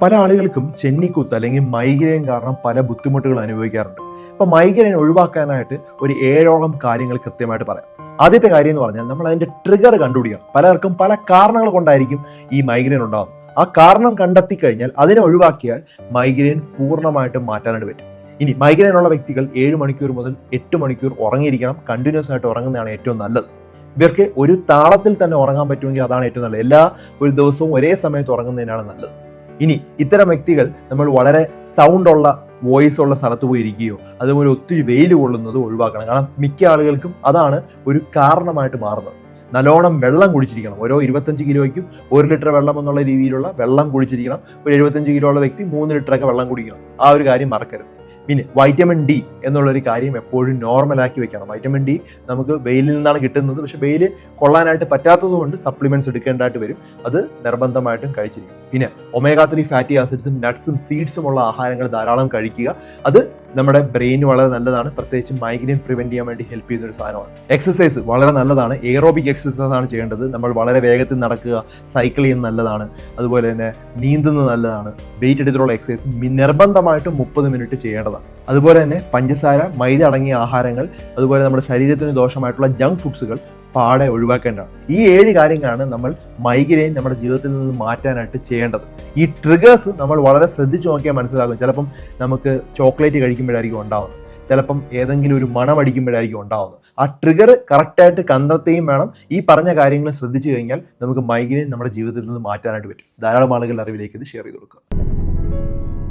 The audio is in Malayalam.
പല ആളുകൾക്കും ചെന്നിക്കുത്ത് അല്ലെങ്കിൽ മൈഗ്രെയിൻ കാരണം പല ബുദ്ധിമുട്ടുകൾ അനുഭവിക്കാറുണ്ട്. അപ്പോൾ മൈഗ്രെയിൻ ഒഴിവാക്കാനായിട്ട് ഒരു 7ഓളം കാര്യങ്ങൾ കൃത്യമായിട്ട് പറയാം. ആദ്യത്തെ കാര്യം എന്ന് പറഞ്ഞാൽ നമ്മൾ അതിന്റെ ട്രിഗർ കണ്ടുപിടിക്കണം. പലർക്കും പല കാരണങ്ങൾ കൊണ്ടായിരിക്കും ഈ മൈഗ്രെയിൻ ഉണ്ടാകുന്നത്. ആ കാരണം കണ്ടെത്തി കഴിഞ്ഞാൽ അതിനെ ഒഴിവാക്കിയാൽ മൈഗ്രെയിൻ പൂർണ്ണമായിട്ടും മാറ്റാനായിട്ട് പറ്റും. ഇനി മൈഗ്രെയിൻ ഉള്ള വ്യക്തികൾ 7 മണിക്കൂർ മുതൽ 8 മണിക്കൂർ ഉറങ്ങിയിരിക്കണം. കണ്ടിന്യൂസ് ആയിട്ട് ഉറങ്ങുന്നതാണ് ഏറ്റവും നല്ലത്. ഇവർക്ക് ഒരു താളത്തിൽ തന്നെ ഉറങ്ങാൻ പറ്റുമെങ്കിൽ അതാണ് ഏറ്റവും നല്ലത്. ഒരു ദിവസവും ഒരേ സമയത്ത് ഉറങ്ങുന്നതിനാണ് നല്ലത്. ഇനി ഇത്തരം വ്യക്തികൾ നമ്മൾ വളരെ സൗണ്ട് ഉള്ള വോയിസ് ഉള്ള സ്ഥലത്ത് പോയി ഇരിക്കുകയോ അതുപോലെ ഒത്തിരി വെയിൽ കൊള്ളുന്നത് ഒഴിവാക്കണം. കാരണം മിക്ക ആളുകൾക്കും അതാണ് ഒരു കാരണമായിട്ട് മാറുന്നത്. നല്ലോണം വെള്ളം കുടിച്ചിരിക്കണം. ഓരോ 25 കിലോയ്ക്കും 1 ലിറ്റർ വെള്ളം എന്നുള്ള രീതിയിലുള്ള വെള്ളം കുടിച്ചിരിക്കണം. ഒരു 75 കിലോ ഉള്ള വ്യക്തി 3 ലിറ്ററൊക്കെ വെള്ളം കുടിക്കണം. ആ ഒരു കാര്യം മറക്കരുത്. പിന്നെ വൈറ്റമിൻ ഡി എന്നുള്ളൊരു കാര്യം എപ്പോഴും നോർമലാക്കി വെക്കണം. വൈറ്റമിൻ ഡി നമുക്ക് വെയിലിൽ നിന്നാണ് കിട്ടുന്നത്. പക്ഷെ വെയിൽ കൊള്ളാനായിട്ട് പറ്റാത്തത് കൊണ്ട് സപ്ലിമെന്റ്സ് എടുക്കേണ്ടതായിട്ട് വരും. അത് നിർബന്ധമായിട്ടും കഴിച്ചിരിക്കും. പിന്നെ ഒമേഗ 3 ഫാറ്റി ആസിഡ്സും നട്ട്സും സീഡ്സും ഉള്ള ആഹാരങ്ങൾ ധാരാളം കഴിക്കുക. അത് നമ്മുടെ ബ്രെയിന് വളരെ നല്ലതാണ്. പ്രത്യേകിച്ച് മൈഗ്രെയിൻ പ്രിവെന്റ് ചെയ്യാൻ വേണ്ടി ഹെൽപ്പ് ചെയ്യുന്ന ഒരു സാധനമാണ്. എക്സസൈസ് വളരെ നല്ലതാണ്. എയറോബിക് എക്സസൈസ് ആണ് ചെയ്യേണ്ടത്. നമ്മൾ വളരെ വേഗത്തിൽ നടക്കുക, സൈക്കിൾ ചെയ്യുന്നത് നല്ലതാണ്. അതുപോലെ തന്നെ നീന്തുന്നത് നല്ലതാണ്. വെയിറ്റ് എടുത്തിട്ടുള്ള എക്സസൈസ് നിർബന്ധമായിട്ടും 30 മിനിറ്റ് ചെയ്യേണ്ടതാണ്. അതുപോലെ തന്നെ പഞ്ചസാര, മൈദ അടങ്ങിയ ആഹാരങ്ങൾ, അതുപോലെ നമ്മുടെ ശരീരത്തിന് ദോഷമായിട്ടുള്ള ജങ്ക് ഫുഡ്സുകൾ പാടെ ഒഴിവാക്കേണ്ടതാണ്. ഈ 7 കാര്യങ്ങളാണ് നമ്മൾ മൈഗ്രെയിൻ നമ്മുടെ ജീവിതത്തിൽ നിന്ന് മാറ്റാനായിട്ട് ചെയ്യേണ്ടത്. ഈ ട്രിഗേഴ്സ് നമ്മൾ വളരെ ശ്രദ്ധിച്ചു നോക്കിയാൽ മനസ്സിലാകും. ചിലപ്പം നമുക്ക് ചോക്ലേറ്റ് കഴിക്കുമ്പോഴായിരിക്കും ഉണ്ടാവുന്നത്, ചിലപ്പം ഏതെങ്കിലും ഒരു മണം അടിക്കുമ്പോഴായിരിക്കും ഉണ്ടാവുന്നത്. ആ ട്രിഗർ കറക്റ്റായിട്ട് കണ്ടെത്തുകയും വേണം. ഈ പറഞ്ഞ കാര്യങ്ങൾ ശ്രദ്ധിച്ചു കഴിഞ്ഞാൽ നമുക്ക് മൈഗ്രെയിൻ നമ്മുടെ ജീവിതത്തിൽ നിന്ന് മാറ്റാനായിട്ട് പറ്റും. ധാരാളം ആളുകളുടെ അറിവിലേക്ക് ഇത് ഷെയർ ചെയ്ത് കൊടുക്കുക.